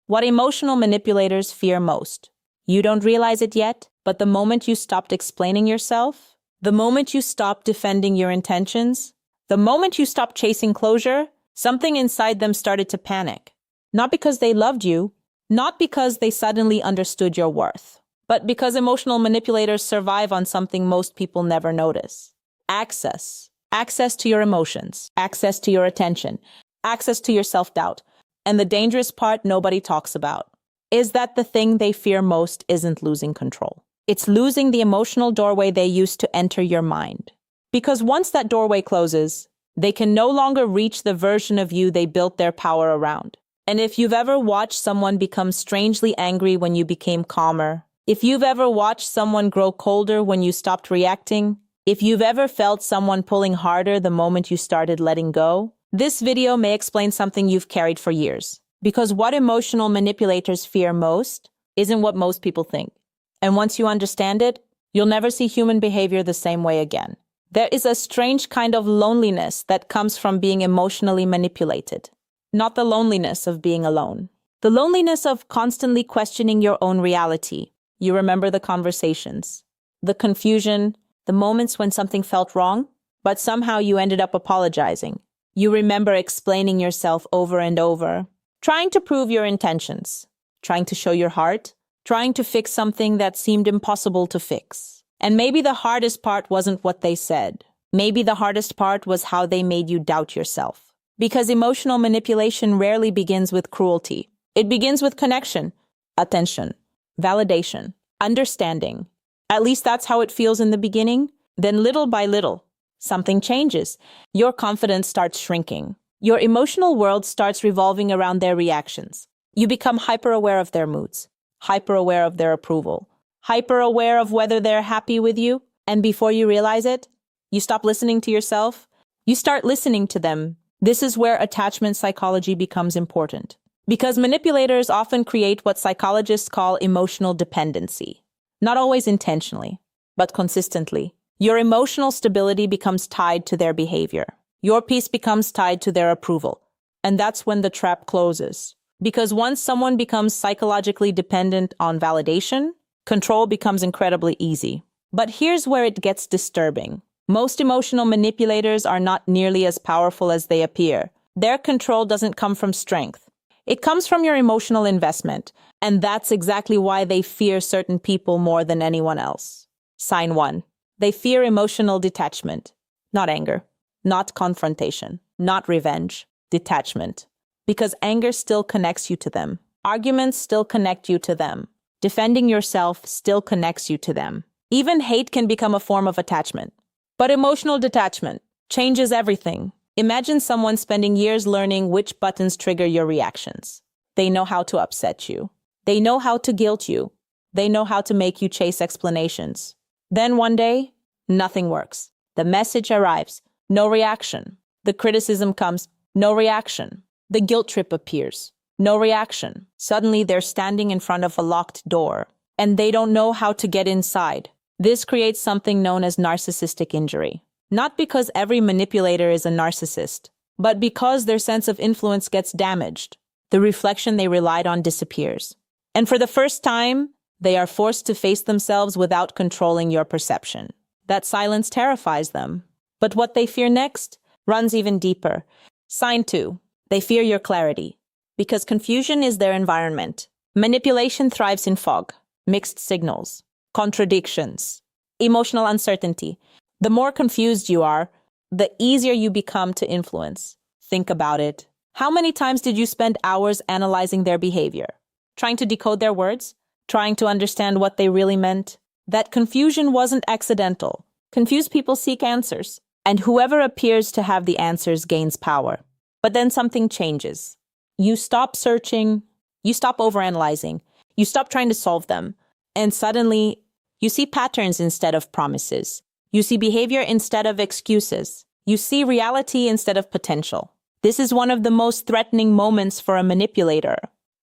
What emotional manipulators fear most. You don't realize it yet, but the moment you stopped explaining yourself, the moment you stopped defending your intentions, the moment you stopped chasing closure, something inside them started to panic. Not because they loved you, not because they suddenly understood your worth, but because emotional manipulators survive on something most people never notice. Access. Access to your emotions, access to your attention, access to your self-doubt. And the dangerous part nobody talks about is that the thing they fear most isn't losing control. It's losing the emotional doorway they used to enter your mind. Because once that doorway closes, they can no longer reach the version of you they built their power around. And if you've ever watched someone become strangely angry when you became calmer, if you've ever watched someone grow colder when you stopped reacting, if you've ever felt someone pulling harder the moment you started letting go, this video may explain something you've carried for years. Because what emotional manipulators fear most isn't what most people think. And once you understand it, you'll never see human behavior the same way again. There is a strange kind of loneliness that comes from being emotionally manipulated. Not the loneliness of being alone. The loneliness of constantly questioning your own reality. You remember the conversations, the confusion, the moments when something felt wrong, but somehow you ended up apologizing. You remember explaining yourself over and over, trying to prove your intentions, trying to show your heart, trying to fix something that seemed impossible to fix. And maybe the hardest part wasn't what they said. Maybe the hardest part was how they made you doubt yourself. Because emotional manipulation rarely begins with cruelty. It begins with connection, attention, validation, understanding. At least that's how it feels in the beginning. Then little by little, something changes. Your confidence starts shrinking. Your emotional world starts revolving around their reactions. You become hyper-aware of their moods, hyper-aware of their approval, hyper-aware of whether they're happy with you. And before you realize it, you stop listening to yourself. You start listening to them. This is where attachment psychology becomes important. Because manipulators often create what psychologists call emotional dependency. Not always intentionally, but consistently. Your emotional stability becomes tied to their behavior. Your peace becomes tied to their approval. And that's when the trap closes. Because once someone becomes psychologically dependent on validation, control becomes incredibly easy. But here's where it gets disturbing. Most emotional manipulators are not nearly as powerful as they appear. Their control doesn't come from strength. It comes from your emotional investment. And that's exactly why they fear certain people more than anyone else. Sign 1. They fear emotional detachment. Not anger. Not confrontation. Not revenge. Detachment. Because anger still connects you to them. Arguments still connect you to them. Defending yourself still connects you to them. Even hate can become a form of attachment. But emotional detachment changes everything. Imagine someone spending years learning which buttons trigger your reactions. They know how to upset you. They know how to guilt you. They know how to make you chase explanations. Then one day, nothing works. The message arrives. No reaction. The criticism comes. No reaction. The guilt trip appears. No reaction. Suddenly they're standing in front of a locked door, and they don't know how to get inside. This creates something known as narcissistic injury. Not because every manipulator is a narcissist, but because their sense of influence gets damaged. The reflection they relied on disappears. And for the first time, they are forced to face themselves without controlling your perception. That silence terrifies them. But what they fear next runs even deeper. Sign 2. They fear your clarity. Because confusion is their environment. Manipulation thrives in fog, mixed signals, contradictions, emotional uncertainty. The more confused you are, the easier you become to influence. Think about it. How many times did you spend hours analyzing their behavior? Trying to decode their words? Trying to understand what they really meant? That confusion wasn't accidental. Confused people seek answers, and whoever appears to have the answers gains power. But then something changes. You stop searching, you stop overanalyzing, you stop trying to solve them, and suddenly you see patterns instead of promises. You see behavior instead of excuses. You see reality instead of potential. This is one of the most threatening moments for a manipulator,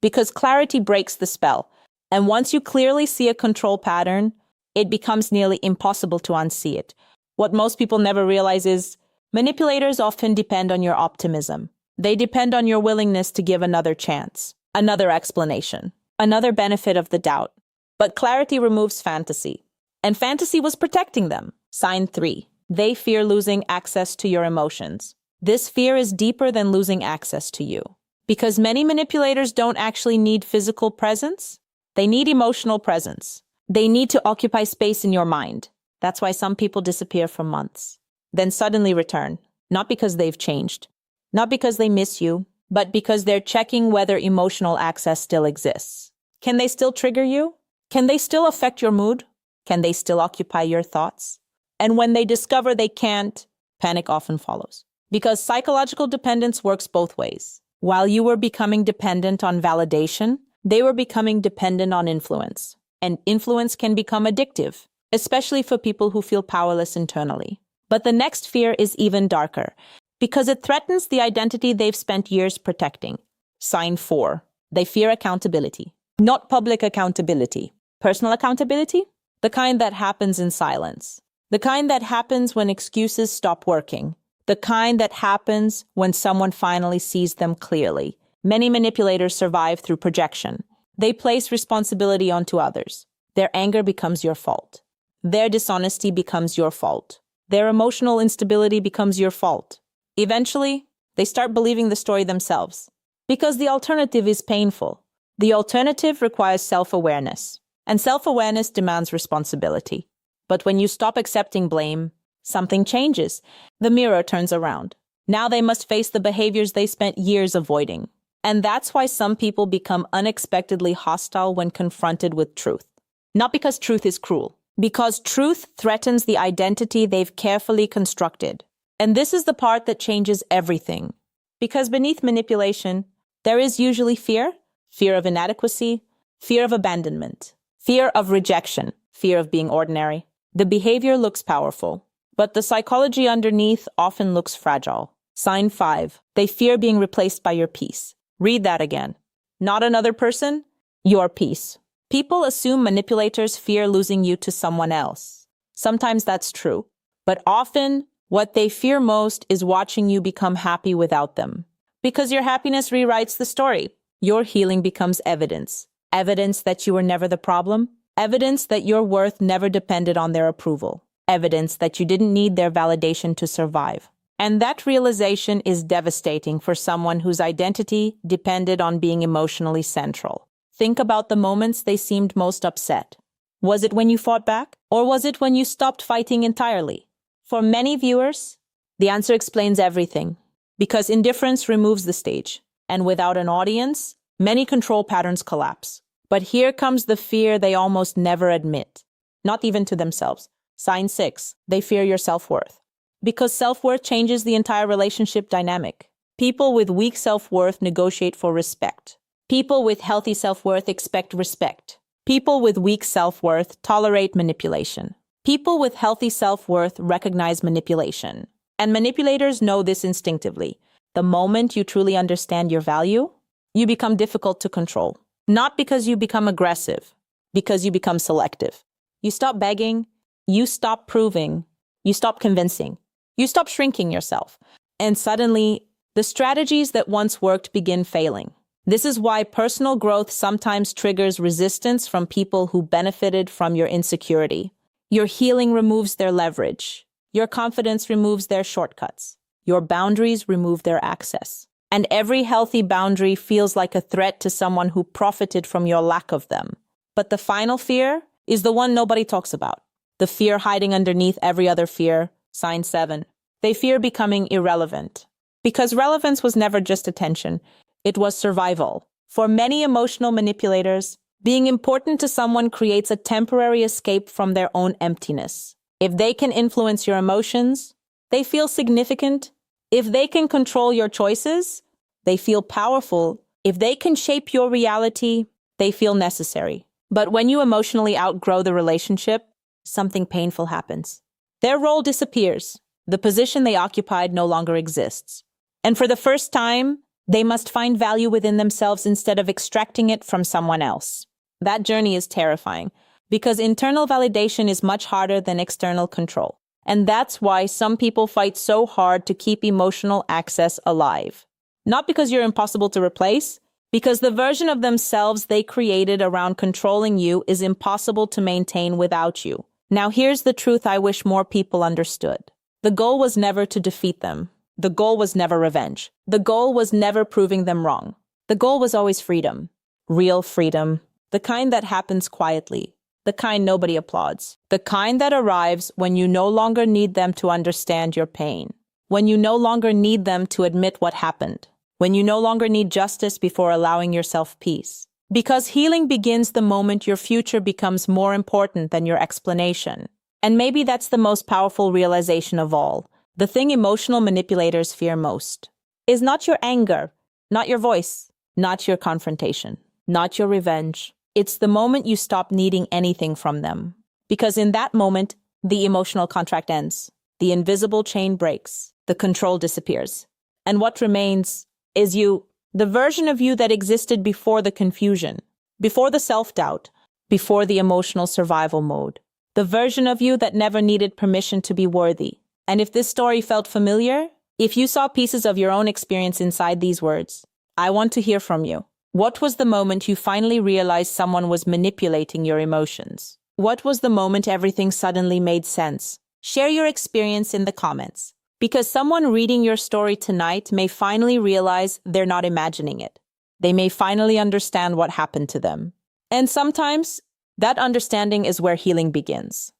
because clarity breaks the spell. And once you clearly see a control pattern, it becomes nearly impossible to unsee it. What most people never realize is manipulators often depend on your optimism. They depend on your willingness to give another chance. Another explanation. Another benefit of the doubt. But clarity removes fantasy. And fantasy was protecting them. Sign 3. They fear losing access to your emotions. This fear is deeper than losing access to you. Because many manipulators don't actually need physical presence. They need emotional presence. They need to occupy space in your mind. That's why some people disappear for months, then suddenly return. Not because they've changed, not because they miss you, but because they're checking whether emotional access still exists. Can they still trigger you? Can they still affect your mood? Can they still occupy your thoughts? And when they discover they can't, panic often follows. Because psychological dependence works both ways. While you were becoming dependent on validation, they were becoming dependent on influence. And influence can become addictive, especially for people who feel powerless internally. But the next fear is even darker, because it threatens the identity they've spent years protecting. Sign 4. They fear accountability. Not public accountability. Personal accountability? The kind that happens in silence. The kind that happens when excuses stop working. The kind that happens when someone finally sees them clearly. Many manipulators survive through projection. They place responsibility onto others. Their anger becomes your fault. Their dishonesty becomes your fault. Their emotional instability becomes your fault. Eventually, they start believing the story themselves. Because the alternative is painful. The alternative requires self-awareness. And self-awareness demands responsibility. But when you stop accepting blame, something changes. The mirror turns around. Now they must face the behaviors they spent years avoiding. And that's why some people become unexpectedly hostile when confronted with truth. Not because truth is cruel, because truth threatens the identity they've carefully constructed. And this is the part that changes everything. Because beneath manipulation, there is usually fear, fear of inadequacy, fear of abandonment, fear of rejection, fear of being ordinary. The behavior looks powerful, but the psychology underneath often looks fragile. Sign 5. They fear being replaced by your peace. Read that again. Not another person, your peace. People assume manipulators fear losing you to someone else. Sometimes that's true, but often what they fear most is watching you become happy without them. Because your happiness rewrites the story. Your healing becomes evidence. Evidence that you were never the problem. Evidence that your worth never depended on their approval. Evidence that you didn't need their validation to survive. And that realization is devastating for someone whose identity depended on being emotionally central. Think about the moments they seemed most upset. Was it when you fought back? Or was it when you stopped fighting entirely? For many viewers, the answer explains everything. Because indifference removes the stage. And without an audience, many control patterns collapse. But here comes the fear they almost never admit. Not even to themselves. Sign 6. They fear your self-worth. Because self-worth changes the entire relationship dynamic. People with weak self-worth negotiate for respect. People with healthy self-worth expect respect. People with weak self-worth tolerate manipulation. People with healthy self-worth recognize manipulation. And manipulators know this instinctively. The moment you truly understand your value, you become difficult to control. Not because you become aggressive, because you become selective. You stop begging, you stop proving, you stop convincing. You stop shrinking yourself, and suddenly, the strategies that once worked begin failing. This is why personal growth sometimes triggers resistance from people who benefited from your insecurity. Your healing removes their leverage. Your confidence removes their shortcuts. Your boundaries remove their access. And every healthy boundary feels like a threat to someone who profited from your lack of them. But the final fear is the one nobody talks about. The fear hiding underneath every other fear. Sign 7. They fear becoming irrelevant. Because relevance was never just attention, it was survival. For many emotional manipulators, being important to someone creates a temporary escape from their own emptiness. If they can influence your emotions, they feel significant. If they can control your choices, they feel powerful. If they can shape your reality, they feel necessary. But when you emotionally outgrow the relationship, something painful happens. Their role disappears. The position they occupied no longer exists. And for the first time, they must find value within themselves instead of extracting it from someone else. That journey is terrifying, because internal validation is much harder than external control. And that's why some people fight so hard to keep emotional access alive. Not because you're impossible to replace, Because the version of themselves they created around controlling you is impossible to maintain without you. Now here's the truth I wish more people understood. The goal was never to defeat them. The goal was never revenge. The goal was never proving them wrong. The goal was always freedom. Real freedom. The kind that happens quietly. The kind nobody applauds. The kind that arrives when you no longer need them to understand your pain. When you no longer need them to admit what happened. When you no longer need justice before allowing yourself peace. Because healing begins the moment your future becomes more important than your explanation. And maybe that's the most powerful realization of all. The thing emotional manipulators fear most is not your anger, not your voice, not your confrontation, not your revenge. It's the moment you stop needing anything from them. Because in that moment, the emotional contract ends. The invisible chain breaks. The control disappears. And what remains is you, the version of you that existed before the confusion, before the self-doubt, before the emotional survival mode. The version of you that never needed permission to be worthy. And if this story felt familiar, if you saw pieces of your own experience inside these words, I want to hear from you. What was the moment you finally realized someone was manipulating your emotions? What was the moment everything suddenly made sense? Share your experience in the comments. Because someone reading your story tonight may finally realize they're not imagining it. They may finally understand what happened to them. And sometimes that understanding is where healing begins.